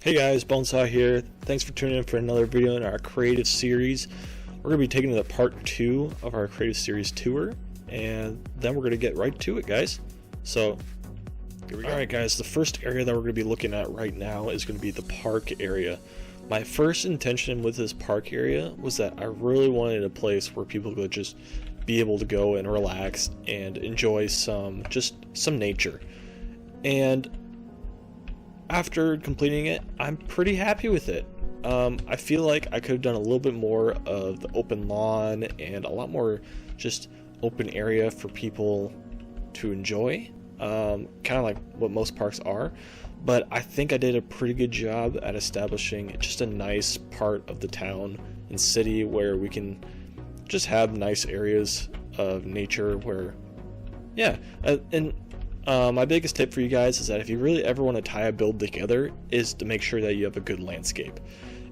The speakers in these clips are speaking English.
Hey guys, Boonesaw here. Thanks for tuning in for another video in our creative series. We're going to be taking to the part 2 of our creative series tour, and then we're going to get right to it, guys. So, here we go. Alright guys, the first area that we're going to be looking at right now is going to be the park area. My first intention with this park area was that I really wanted a place where people could just be able to go and relax and enjoy some nature. And after completing it, I'm pretty happy with it. I feel like I could have done a little bit more of the open lawn and a lot more just open area for people to enjoy, kind of like what most parks are. But I think I did a pretty good job at establishing just a nice part of the town and city where we can just have nice areas of nature where, yeah, my biggest tip for you guys is that if you really ever want to tie a build together is to make sure that you have a good landscape.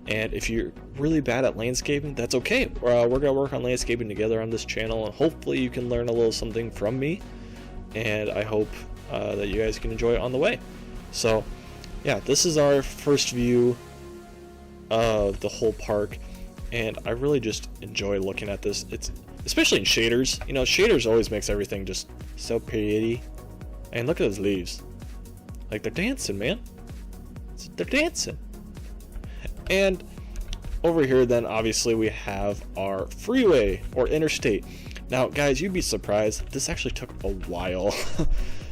And if you're really bad at landscaping, that's okay. We're going to work on landscaping together on this channel, and hopefully you can learn a little something from me, and I hope that you guys can enjoy it on the way. So yeah, this is our first view of the whole park, and I really just enjoy looking at this. It's especially in shaders. You know, shaders always makes everything just so pretty. And look at those leaves. Like, they're dancing, man. They're dancing. And over here then, obviously, we have our freeway or interstate. Now, guys, you'd be surprised. This actually took a while.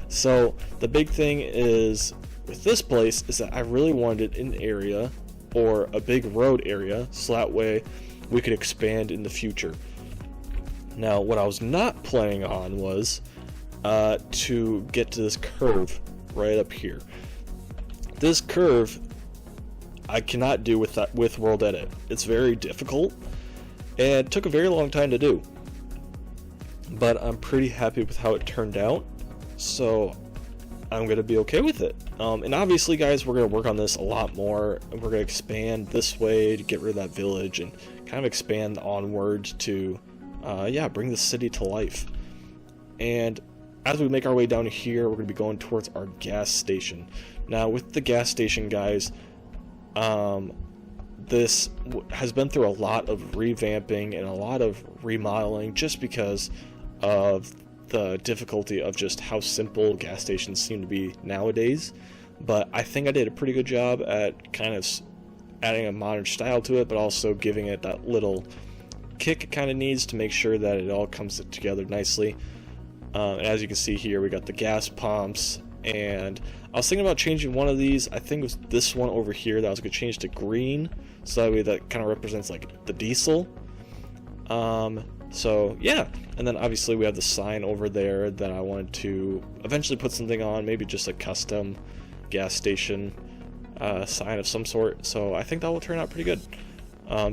So the big thing is with this place is that I really wanted an area or a big road area so that way we could expand in the future. Now, what I was not planning on was to get to this curve right up here. This curve I cannot do with World Edit. It's very difficult and it took a very long time to do, but I'm pretty happy with how it turned out, so I'm gonna be okay with it. And obviously, guys, we're gonna work on this a lot more, and we're gonna expand this way to get rid of that village and kind of expand onward to bring the city to life. And as we make our way down here, we're going to be going towards our gas station. Now, with the gas station, guys, this has been through a lot of revamping and a lot of remodeling just because of the difficulty of just how simple gas stations seem to be nowadays. But I think I did a pretty good job at kind of adding a modern style to it, but also giving it that little kick it kind of needs to make sure that it all comes together nicely. And as you can see here, we got the gas pumps, and I was thinking about changing one of these. I think it was this one over here that I was going to change to green, so that way that kind of represents like the diesel. So yeah, and then obviously we have the sign over there that I wanted to eventually put something on, maybe just a custom gas station sign of some sort. So I think that will turn out pretty good.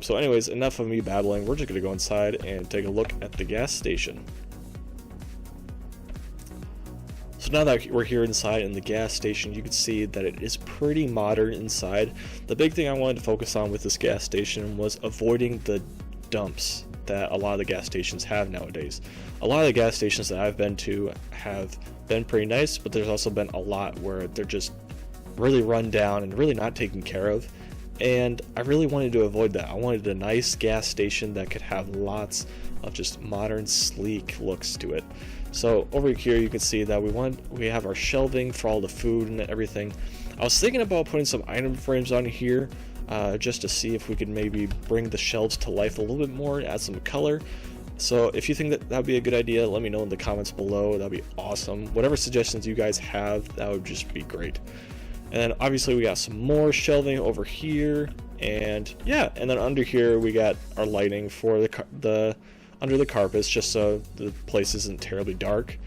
So anyways, enough of me babbling. We're just going to go inside and take a look at the gas station. So now that we're here inside in the gas station, you can see that it is pretty modern inside. The big thing I wanted to focus on with this gas station was avoiding the dumps that a lot of the gas stations have nowadays. A lot of the gas stations that I've been to have been pretty nice, but there's also been a lot where they're just really run down and really not taken care of. And I really wanted to avoid that. I wanted a nice gas station that could have lots of just modern, sleek looks to it. So over here you can see that we have our shelving for all the food and everything. I was thinking about putting some item frames on here just to see if we could maybe bring the shelves to life a little bit more, add some color. So if you think that would be a good idea, let me know in the comments below. That'd be awesome. Whatever suggestions you guys have, that would just be great. And then obviously we got some more shelving over here, and yeah, and then under here we got our lighting for the under the carpets, just so the place isn't terribly dark.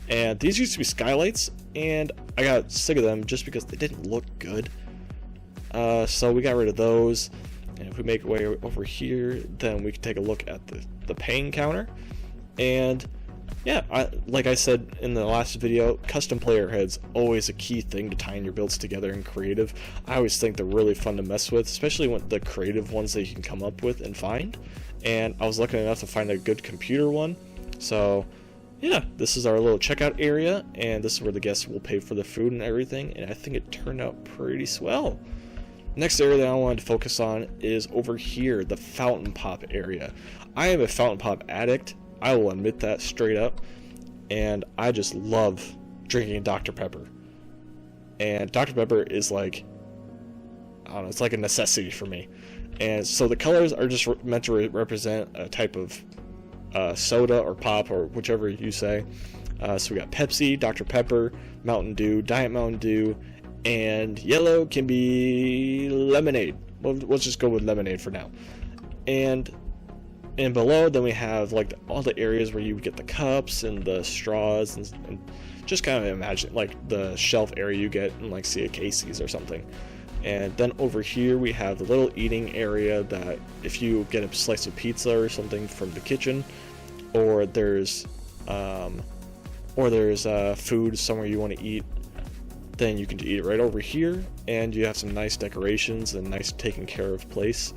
And these used to be skylights, and I got sick of them just because they didn't look good. So we got rid of those. And if we make our way over here, then we can take a look at the paying counter. And yeah, like I said in the last video, custom player heads always a key thing to tying your builds together in creative. I always think they're really fun to mess with, especially when the creative ones that you can come up with and find. And I was lucky enough to find a good computer one. So yeah, this is our little checkout area, and this is where the guests will pay for the food and everything, and I think it turned out pretty swell. Next area that I wanted to focus on is over here, the fountain pop area. I am a fountain pop addict, I will admit that straight up, and I just love drinking Dr. Pepper. And Dr. Pepper is like, I don't know, it's like a necessity for me. And so the colors are just meant to represent a type of soda or pop or whichever you say. So we got Pepsi, Dr. Pepper, Mountain Dew, Diet Mountain Dew, and yellow can be lemonade. Well, let's just go with lemonade for now. And below, then we have like all the areas where you get the cups and the straws and just kind of imagine like the shelf area you get in like say a Casey's or something. And then over here we have the little eating area that if you get a slice of pizza or something from the kitchen, or there's food somewhere you want to eat, then you can eat it right over here, and you have some nice decorations and nice taken care of place.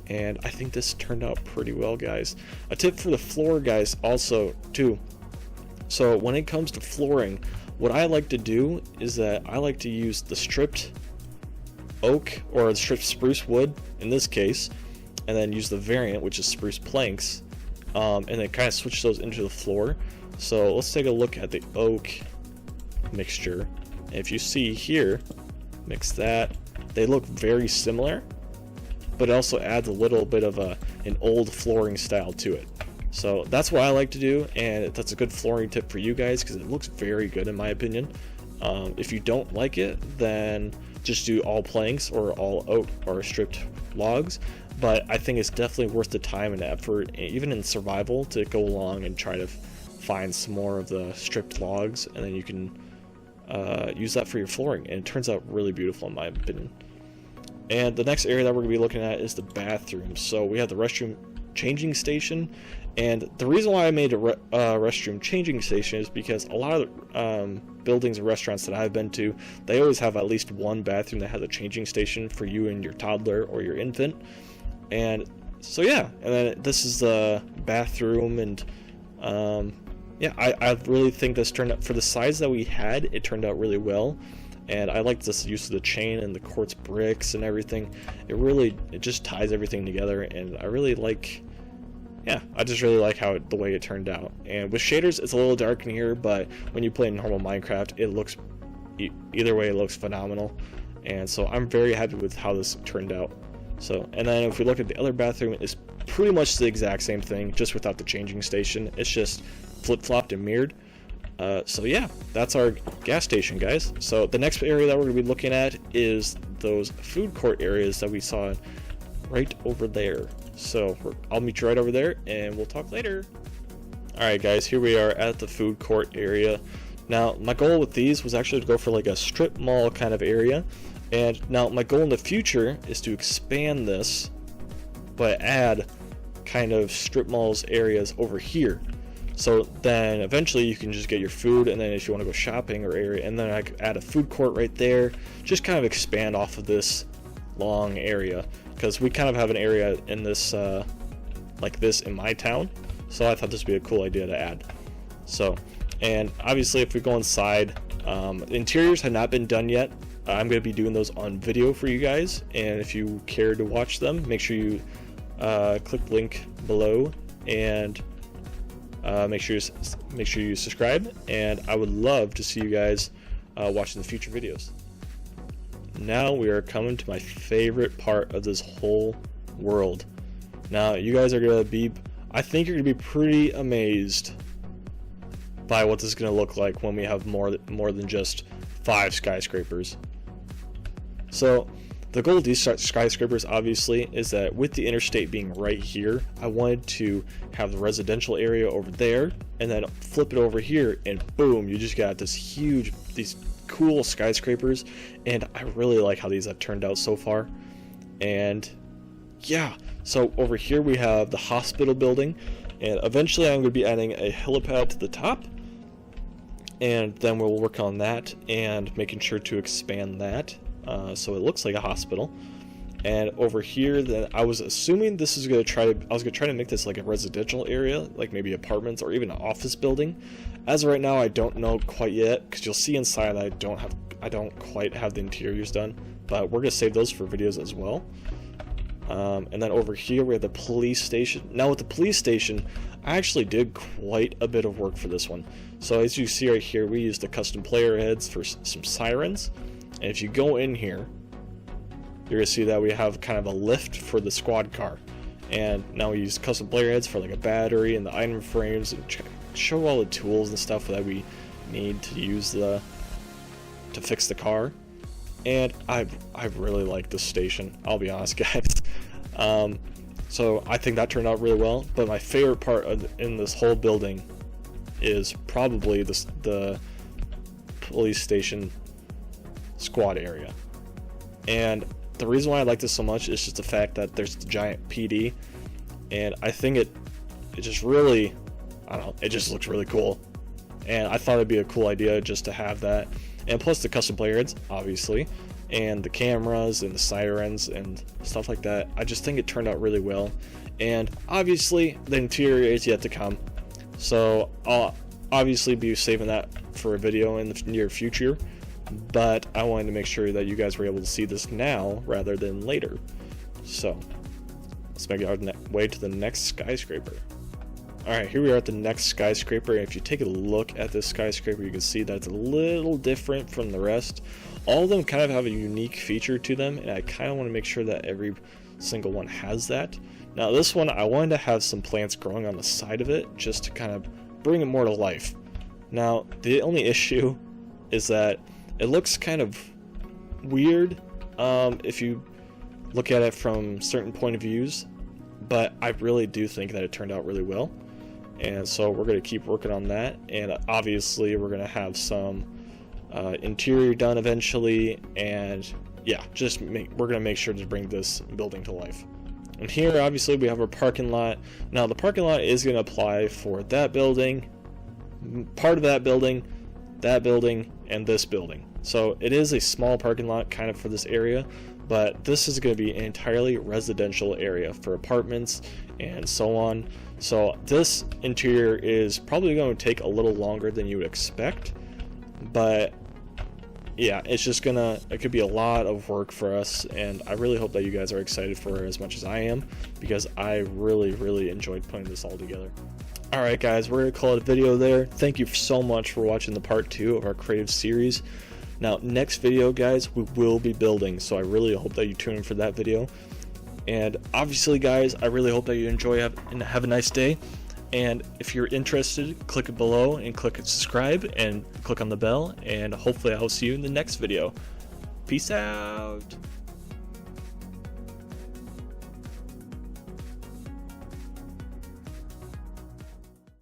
And I think this turned out pretty well, guys. A tip for the floor, guys, also too. So when it comes to flooring, what I like to do is that I like to use the stripped oak or the stripped spruce wood in this case, and then use the variant, which is spruce planks, and then kind of switch those into the floor. So let's take a look at the oak mixture. And if you see here, mix that, they look very similar, but it also adds a little bit of an old flooring style to it. So that's what I like to do, and that's a good flooring tip for you guys because it looks very good in my opinion. If you don't like it, then just do all planks or all oak or stripped logs, but I think it's definitely worth the time and effort, even in survival, to go along and try to find some more of the stripped logs, and then you can use that for your flooring, and it turns out really beautiful in my opinion. And the next area that we're going to be looking at is the bathroom. So we have the restroom changing station, and the reason why I made a restroom changing station is because a lot of buildings and restaurants that I've been to, they always have at least one bathroom that has a changing station for you and your toddler or your infant. And so yeah, and then this is the bathroom, and yeah, I really think this turned out, for the size that we had, it turned out really well. And I like this use of the chain and the quartz bricks and everything. It just ties everything together, and I really like, yeah, I just really like the way it turned out. And with shaders, it's a little dark in here, but when you play in normal Minecraft, it looks, either way, it looks phenomenal. And so I'm very happy with how this turned out. So, and then if we look at the other bathroom, it's pretty much the exact same thing, just without the changing station. It's just flip-flopped and mirrored. So yeah, that's our gas station, guys. So the next area that we're going to be looking at is those food court areas that we saw right over there. So I'll meet you right over there, and we'll talk later. Alright guys, here we are at the food court area. Now my goal with these was actually to go for like a strip mall kind of area, and now my goal in the future is to expand this, but add kind of strip malls areas over here. So then eventually you can just get your food, and then if you want to go shopping or area, and then I could add a food court right there, just kind of expand off of this long area, because we kind of have an area in this like this in my town, so I thought this would be a cool idea to add. So, and obviously if we go inside, the interiors have not been done yet. I'm going to be doing those on video for you guys, and if you care to watch them, make sure you click the link below, and make sure you subscribe, and I would love to see you guys watching the future videos. Now we are coming to my favorite part of this whole world. Now you guys are gonna be, I think you're gonna be pretty amazed by what this is gonna look like when we have more than just 5 skyscrapers. So the goal of these skyscrapers obviously is that with the interstate being right here, I wanted to have the residential area over there, and then flip it over here, and boom, you just got these cool skyscrapers. And I really like how these have turned out so far. And yeah, so over here we have the hospital building, and eventually I'm going to be adding a helipad to the top, and then we'll work on that and making sure to expand that. So it looks like a hospital. And over here, then I was assuming this is I was gonna try to make this like a residential area, like maybe apartments or even an office building. As of right now, I don't know quite yet, because you'll see inside I don't quite have the interiors done. but we're gonna save those for videos as well. And then over here we have the police station. Now with the police station, I actually did quite a bit of work for this one. So as you see right here, we used the custom player heads for some sirens. And if you go in here, you're gonna see that we have kind of a lift for the squad car. And now we use custom player heads for like a battery and the item frames, and show all the tools and stuff that we need to use to fix the car. And I really like this station, I'll be honest, guys. So I think that turned out really well, but my favorite part in this whole building is probably the police station squad area. And the reason why I like this so much is just the fact that there's the giant PD, and I think it just really, I don't know, it just looks really cool. And I thought it'd be a cool idea just to have that. And plus the custom player heads, obviously, and the cameras and the sirens and stuff like that. I just think it turned out really well. And obviously the interior is yet to come, so I'll obviously be saving that for a video in the near future, but I wanted to make sure that you guys were able to see this now rather than later. So let's make our way to the next skyscraper. Alright, here we are at the next skyscraper, and if you take a look at this skyscraper, you can see that it's a little different from the rest. All of them kind of have a unique feature to them, and I kind of want to make sure that every single one has that. Now this one, I wanted to have some plants growing on the side of it, just to kind of bring it more to life. Now, the only issue is that it looks kind of weird if you look at it from certain point of views, but I really do think that it turned out really well. And so we're going to keep working on that, and obviously we're going to have some interior done eventually, and yeah, we're going to make sure to bring this building to life. And here obviously we have our parking lot. Now the parking lot is going to apply for that building, part of that building, and this building. So it is a small parking lot kind of for this area, but this is going to be an entirely residential area for apartments and so on. So this interior is probably going to take a little longer than you would expect, but yeah, it's just it could be a lot of work for us, and I really hope that you guys are excited for it as much as I am, because I really enjoyed putting this all together. Alright guys, we're going to call it a video there. Thank you so much for watching the part 2 of our creative series. Now next video guys, we will be building, so I really hope that you tune in for that video. And obviously guys, I really hope that you enjoy and have a nice day. And if you're interested, click it below and click subscribe and click on the bell, and hopefully I'll see you in the next video. Peace out.